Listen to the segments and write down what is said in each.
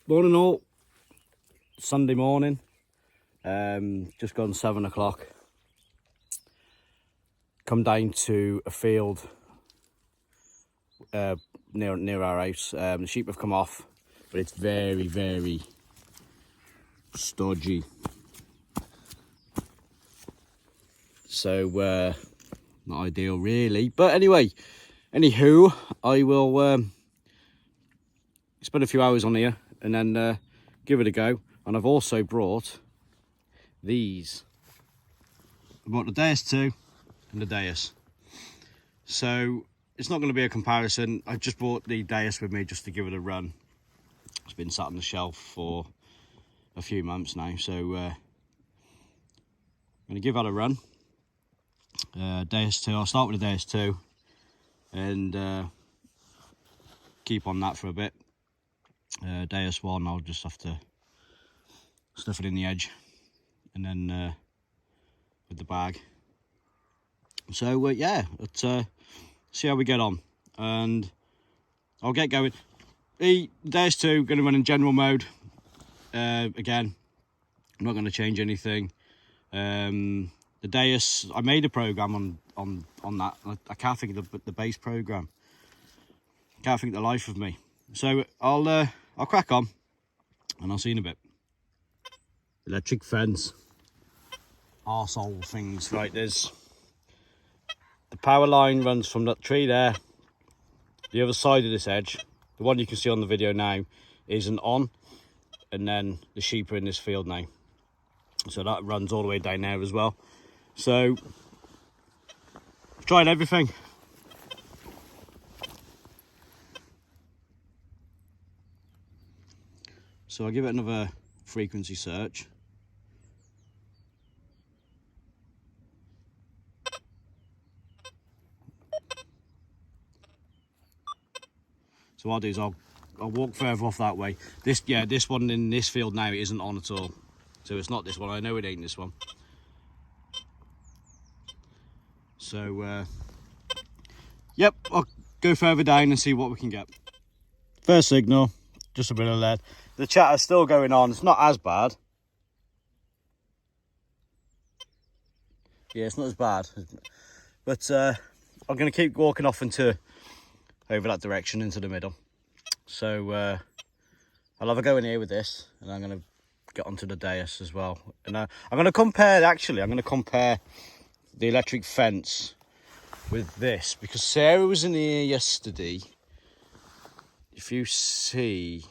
Morning all. Sunday morning. Just gone 7 o'clock. Come down to a field near our house. The sheep have come off, but it's very, very stodgy. So not ideal really. But anyway, anywho, I will spend a few hours on here and then give it a go. And I've also brought these. I bought the Deus 2 and the Deus. So it's not going to be a comparison. I just bought the Deus with me just to give it a run. It's been sat on the shelf for a few months now, so I'm going to give that a run. Deus 2, I'll start with the Deus 2 and keep on that for a bit. Deus 1, I'll just have to stuff it in the edge and then with the bag. So yeah, let's see how we get on, and I'll get going. The Deus 2 going to run in general mode. Again, I'm not going to change anything. The Deus, I made a program on that. I can't think of the base program. Can't think the life of me. So I'll crack on, and I'll see you in a bit. Electric fence, arsehole things. Right, there's the power line runs from that tree there. The other side of this edge, the one you can see on the video now, isn't on, and then the sheep are in this field now. So that runs all the way down there as well. So I've tried everything. So I'll give it another frequency search. So what I'll do is I'll walk further off that way. This one in this field now isn't on at all. So it's not this one. I know it ain't this one. So yep, I'll go further down and see what we can get. First signal, just a bit of lead. The chatter's still going on. It's not as bad. Yeah, it's not as bad. But I'm going to keep walking off over that direction into the middle. So I'll have a go in here with this, and I'm going to get onto the Deus as well. And I'm going to compare, the electric fence with this, because Sarah was in here yesterday. If you see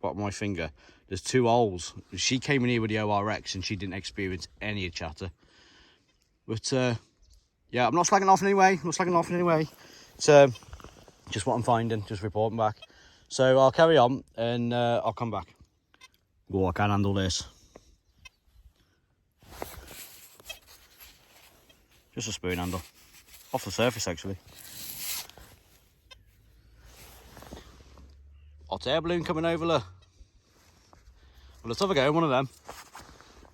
bottom of my finger, there's 2 holes. She came in here with the ORX and she didn't experience any chatter. But yeah, I'm not slagging off in any way. It's just what I'm finding, just reporting back. So I'll carry on and I'll come back. Oh, I can't handle this. Just a spoon handle. Off the surface, actually. Hot air balloon coming over there. Well, let's have a go in one of them.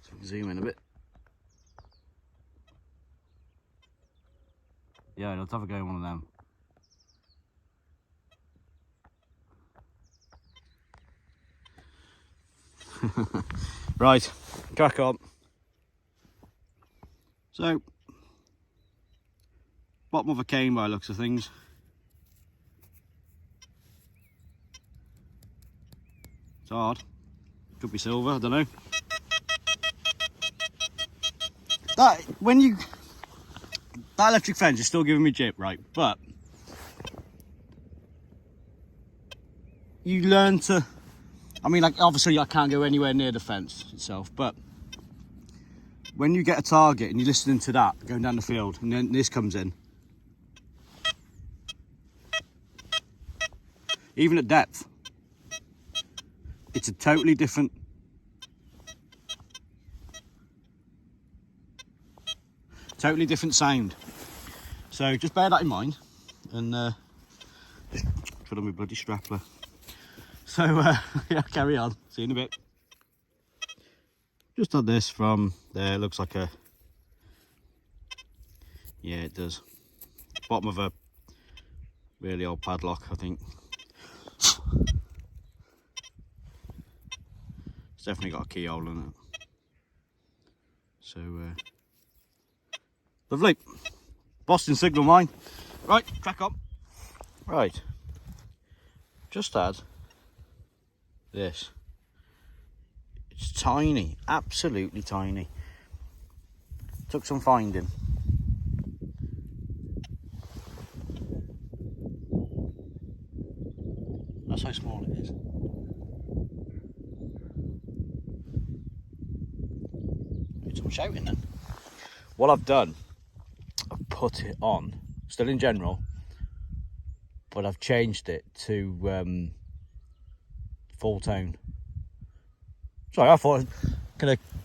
So we can zoom in a bit. Yeah, let's have a go in one of them. Right, crack on. So, bottom of a cane by the looks of things. It's hard. Could be silver, I don't know. That electric fence is still giving me jip, right? But you learn to, I mean, like, obviously I can't go anywhere near the fence itself, but when you get a target and you're listening to that going down the field, and then this comes in, even at depth, it's a totally different sound. So just bear that in mind, and just put on my bloody strapper. So yeah, carry on. See you in a bit. Just had this from there. It looks like a, yeah, it does. Bottom of a really old padlock, I think. It's definitely got a keyhole in it. So, lovely. Boston signal mine. Right, crack on. Right. Just had this. It's tiny, absolutely tiny. Took some finding. That's how small it is. It's all shouting then. What I've done, I've put it on, still in general, but I've changed it to full tone. Sorry, I thought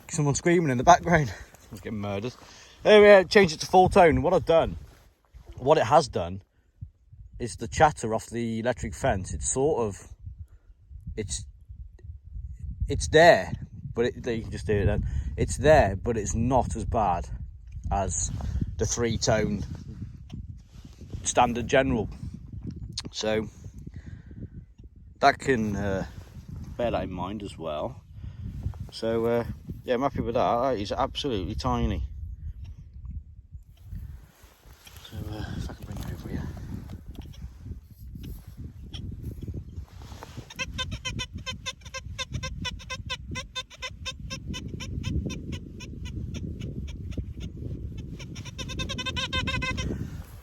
someone screaming in the background. I was getting murdered. Anyway, changed it to full tone. What I've done, what it has done, is the chatter off the electric fence. It's sort of, it's there, but you can just hear it then. It's there, but it's not as bad as the 3-tone standard general. So that can bear that in mind as well. So yeah, I'm happy with that. It's absolutely tiny. So if I can bring it over here.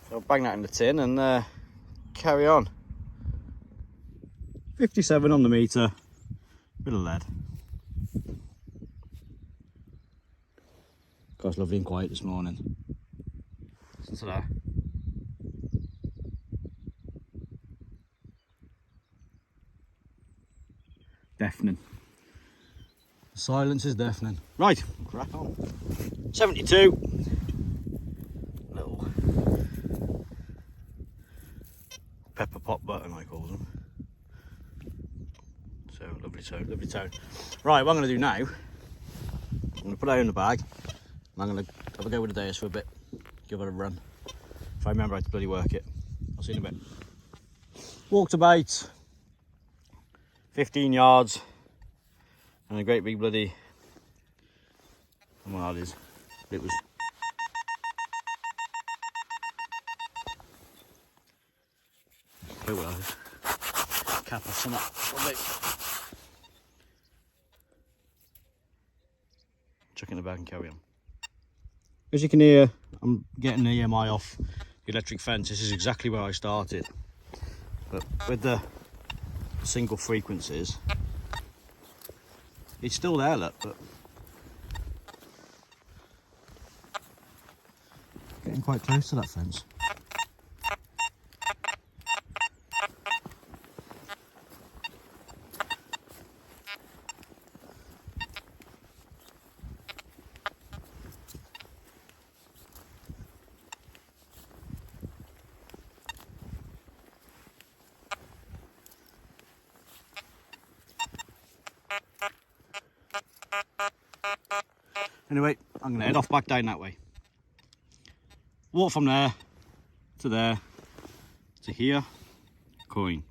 So I'll bang that in the tin and carry on. 57 on the meter, bit of lead. God, it's lovely and quiet this morning. Listen to that. Deafening. The silence is deafening. Right, crack on. 72. Little pepper pot button, I call them. So lovely tone, lovely tone. Right, what I'm going to do now, I'm going to put it in the bag. And I'm going to have a go with the Deus for a bit. Give it a run. If I remember how to bloody work it. I'll see you in a bit. Walked about 15 yards. And a great big bloody, I don't know what that is. It was cap off some of that. Chuck it in the bag and carry on. As you can hear, I'm getting the EMI off the electric fence. This is exactly where I started. But with the single frequencies, it's still there, look, but getting quite close to that fence. Anyway, I'm going to head off back down that way. Walk from there to here, coin.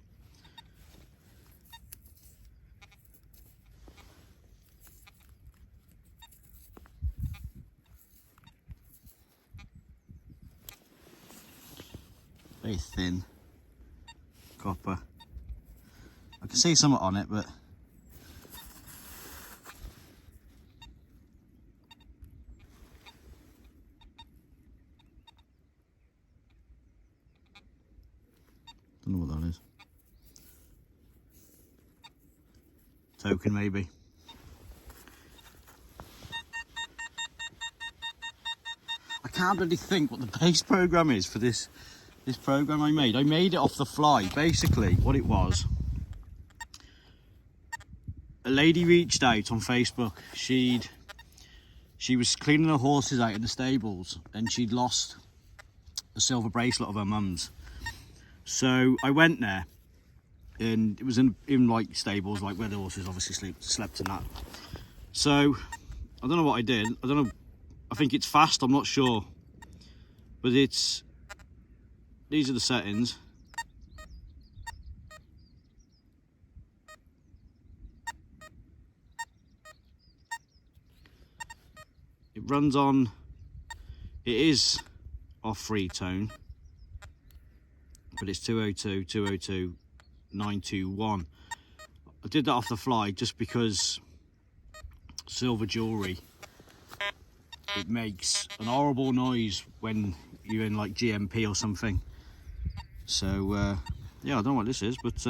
Very thin copper. I can see something on it, but don't know what that is. Token maybe. I can't really think what the base program is for this program I made. I made it off the fly. Basically, what it was, a lady reached out on Facebook. She was cleaning her horses out in the stables and she'd lost a silver bracelet of her mum's. So I went there, and it was in like stables, like where the horses obviously slept in that. So I don't know what I did. I don't know. I think it's fast. I'm not sure, but these are the settings. runs on, it is off free tone, but it's 202, 202, 921. I did that off the fly just because silver jewellery, it makes an horrible noise when you're in like GMP or something. So yeah, I don't know what this is, but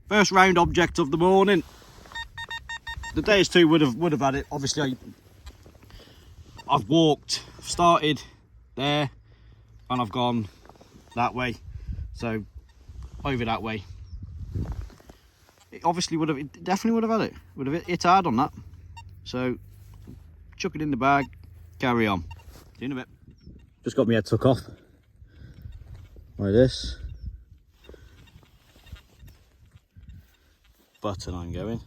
first round object of the morning. The Deus 2 would have had it. Obviously, I've walked, started there, and I've gone that way. So over that way. It obviously would have. It definitely would have had it. Would have hit hard on that. So chuck it in the bag. Carry on. See you in a bit. Just got my head took off. Like this. Button I'm going.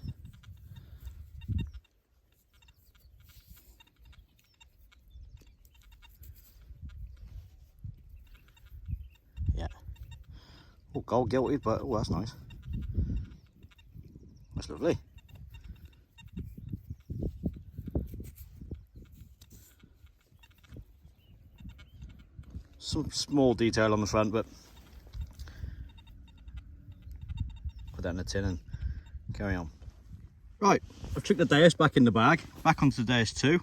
Yeah. Oh, gold gilded, but oh, that's nice. That's lovely. Some small detail on the front, but put that in the tin and carry on. Right, I've chucked the Deus back in the bag, back onto the Deus 2.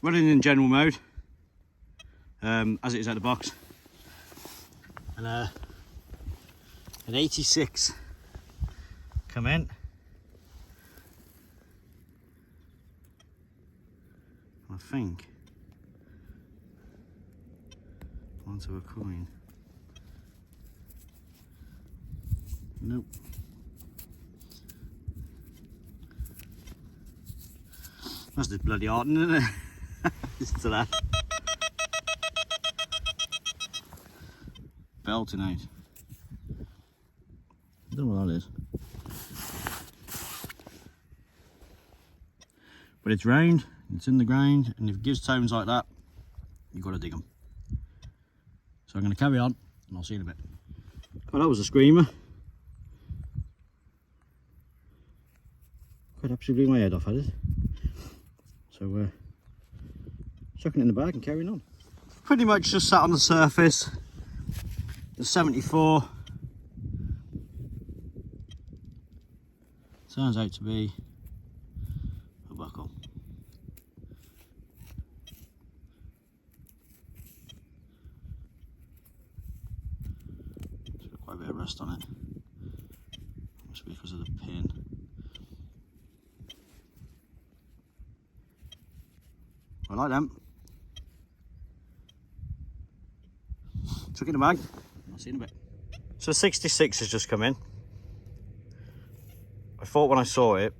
Running in general mode, as it is out of the box. And an 86 come in. I think onto a coin. Nope. That's just bloody art, isn't it? Listen to that. Belting out. I don't know what that is. But it's round, it's in the ground, and if it gives tones like that, you've got to dig them. So I'm going to carry on, and I'll see you in a bit. Well, that was a screamer. Quite absolutely blew my head off at it. So, chucking it in the bag and carrying on. Pretty much just sat on the surface. The 74 turns out to be a buckle. It's got quite a bit of rust on it. Must be because of the pin. I like them. Chuck it in the bag. I'll see you in a bit. So 66 has just come in. I thought when I saw it,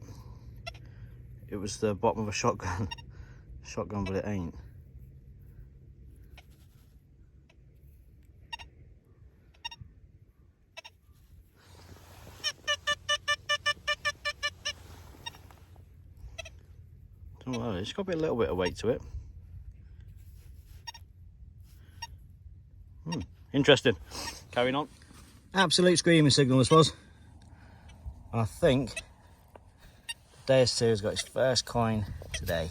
it was the bottom of a shotgun. Shotgun, but it ain't. Don't know what that is. It's got a little bit of weight to it. Interesting. Carrying on. Absolute screaming signal this was. And I think Deus 2 has got its first coin today.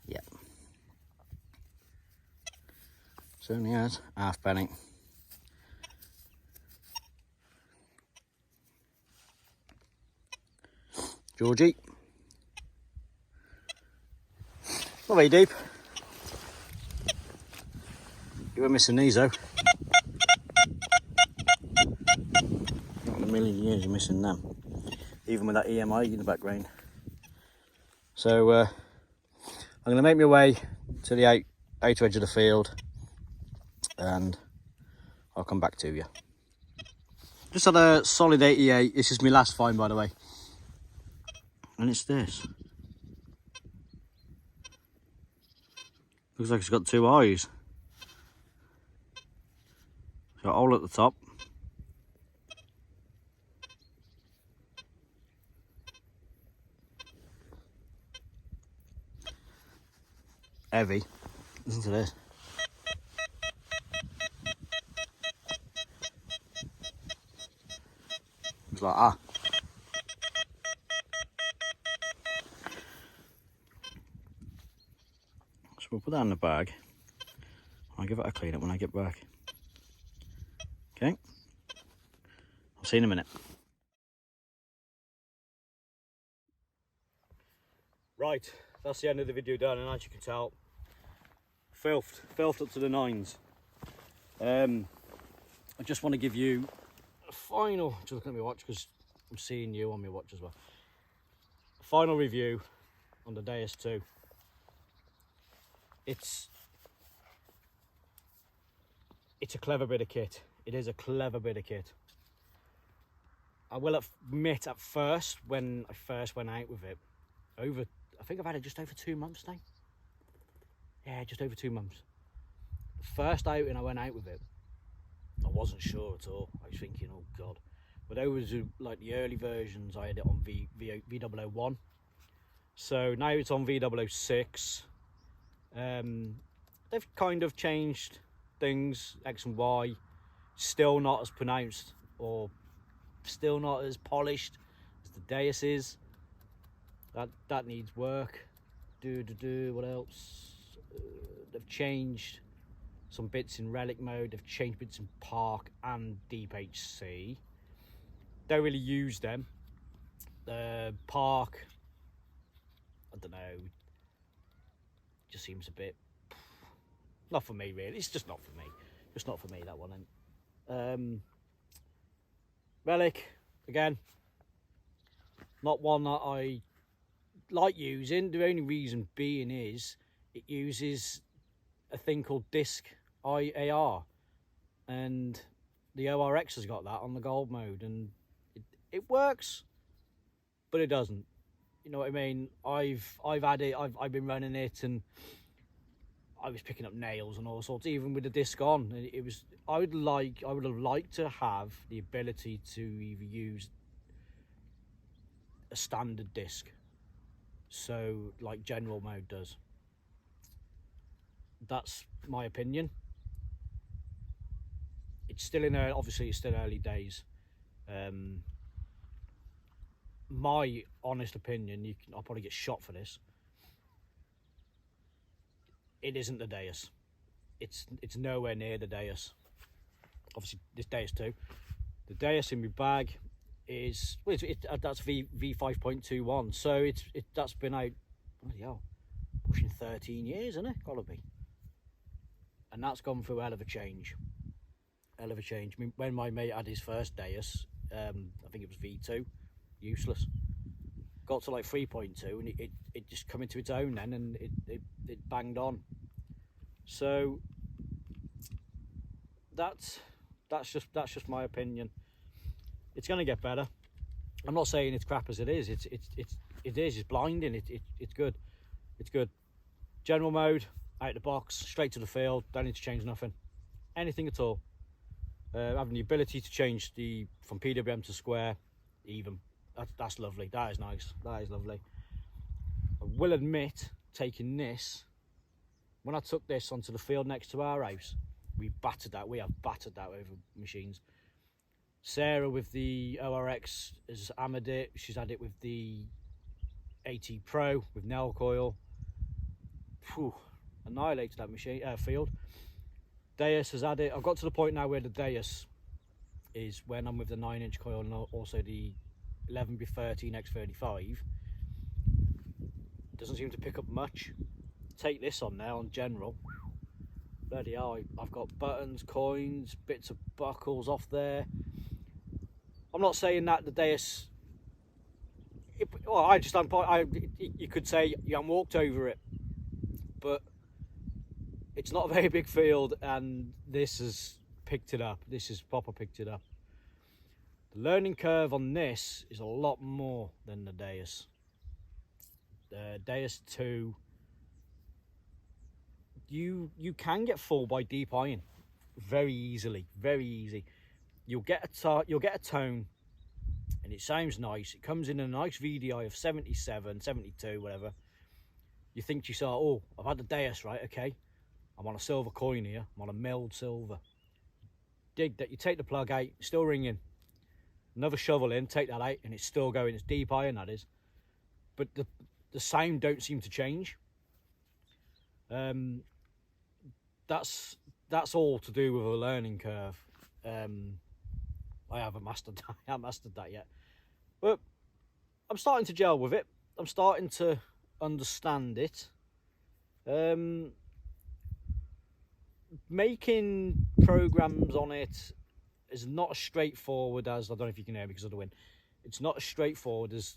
Yep. Certainly has. Half penny. Georgie. Not very deep. You were missing these though. Not in a million years you're missing them. Even with that EMI in the background. So I'm going to make my way to the outer edge of the field and I'll come back to you. Just had a solid 88. This is my last find, by the way. And it's this. Looks like it's got two eyes. It's got a hole at the top. Heavy. Listen to this. It's like, ah. So we'll put that in the bag. I'll give it a clean up when I get back. Okay. I'll see you in a minute. Right, that's the end of the video done, and as you can tell, filth up to the nines. I just want to give you a final, just look at my watch because I'm seeing you on my watch as well. A final review on the Deus 2. It's a clever bit of kit. It is a clever bit of kit. I will admit at first, when I first went out with it, I think I've had it just over 2 months now. Yeah, just over 2 months. The first outing I went out with it, I wasn't sure at all. I was thinking, oh God. But those were like the early versions, I had it on V001. So now it's on V006. They've kind of changed things, X and Y. Still not as pronounced or still not as polished as the Deus is. That needs work. What else? They've changed some bits in relic mode. They've changed bits in park and deep HC. Don't really use them. Park, I don't know, just seems a bit not for me really. It's just not for me. Just not for me, that one. And relic, again, not one that I like using. The only reason being is it uses a thing called disc IAR, and the ORX has got that on the gold mode, and it works, but it doesn't. You know what I mean? I've had it. I've been running it, and I was picking up nails and all sorts, even with the disc on. And it was. I would have liked to have the ability to either use a standard disc, so like general mode does. That's my opinion. It's still obviously it's still early days. My honest opinion, I'll probably get shot for this. It isn't the Deus. It's nowhere near the Deus. Obviously, this Deus 2. The Deus in my bag is that's V5.21. So that's been out. Bloody hell, pushing 13 years, isn't it? Gotta be. And that's gone through a hell of a change. Hell of a change. I mean, when my mate had his first Deus, I think it was V2, useless. Got to like 3.2, and it just come into its own then, and it banged on. So that's just my opinion. It's gonna get better. I'm not saying it's crap as it is. It's blinding. It's good. It's good. General mode, out of the box, straight to the field. Don't need to change nothing, anything at all. Having the ability to change from PWM to square, even. That's lovely. That is nice. That is lovely. I will admit, taking this, when I took this onto the field next to our house, we have battered that over machines. Sarah with the ORX has hammered it. She's had it with the AT Pro with nail coil. Whew, annihilated that machine field. Deus has had it. I've got to the point now where the Deus is when I'm with the 9-inch coil and also the 11x13 X35. Doesn't seem to pick up much. Take this on now on general. Bloody hell, I've got buttons, coins, bits of buckles off there. I'm not saying that the Deus. You could say you haven't walked over it, but it's not a very big field, and this has picked it up. This has proper picked it up. The learning curve on this is a lot more than the Deus. The Deus 2, you can get fooled by deep iron very easily, very easy. You'll get a tone, and it sounds nice. It comes in a nice VDI of 77, 72, whatever. You think to yourself, oh, I've had the Deus, right? Okay. I'm on a silver coin here. I'm on a milled silver. Dig that. You take the plug out, still ringing. Another shovel in, take that out, and it's still going. It's deep iron, that is. But the sound don't seem to change. That's all to do with a learning curve. I haven't mastered that yet, but I'm starting to gel with it. I'm starting to understand it. Making programs on it is not as straightforward as, I don't know if you can hear me because of the wind, it's not as straightforward as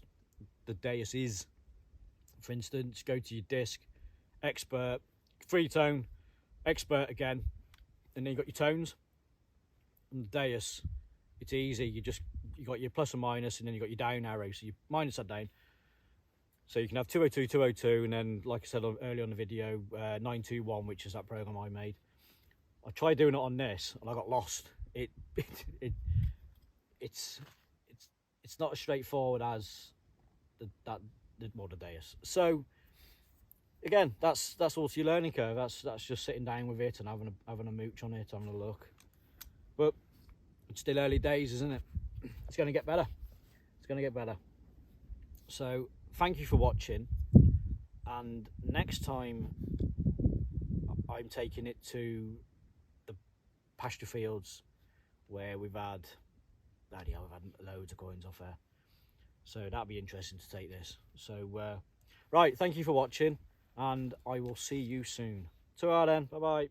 the Deus is. For instance, go to your disc, expert, free tone, expert again, and then you got your tones. And the Deus, it's easy. You got your plus and minus, and then you got your down arrow. So your minus are down. So you can have 202, 202, and then, like I said earlier on the video, 921, which is that program I made. I tried doing it on this, and I got lost. It's not as straightforward as the Deus. So again, that's all to your learning curve. That's just sitting down with it and having a mooch on it, having a look. But it's still early days, isn't it? It's going to get better. It's going to get better. So thank you for watching, and next time I'm taking it to the pasture fields where we've had loads of coins off there. So that'll be interesting to take this. So right, thank you for watching, and I will see you soon. Ta-ra then, bye bye.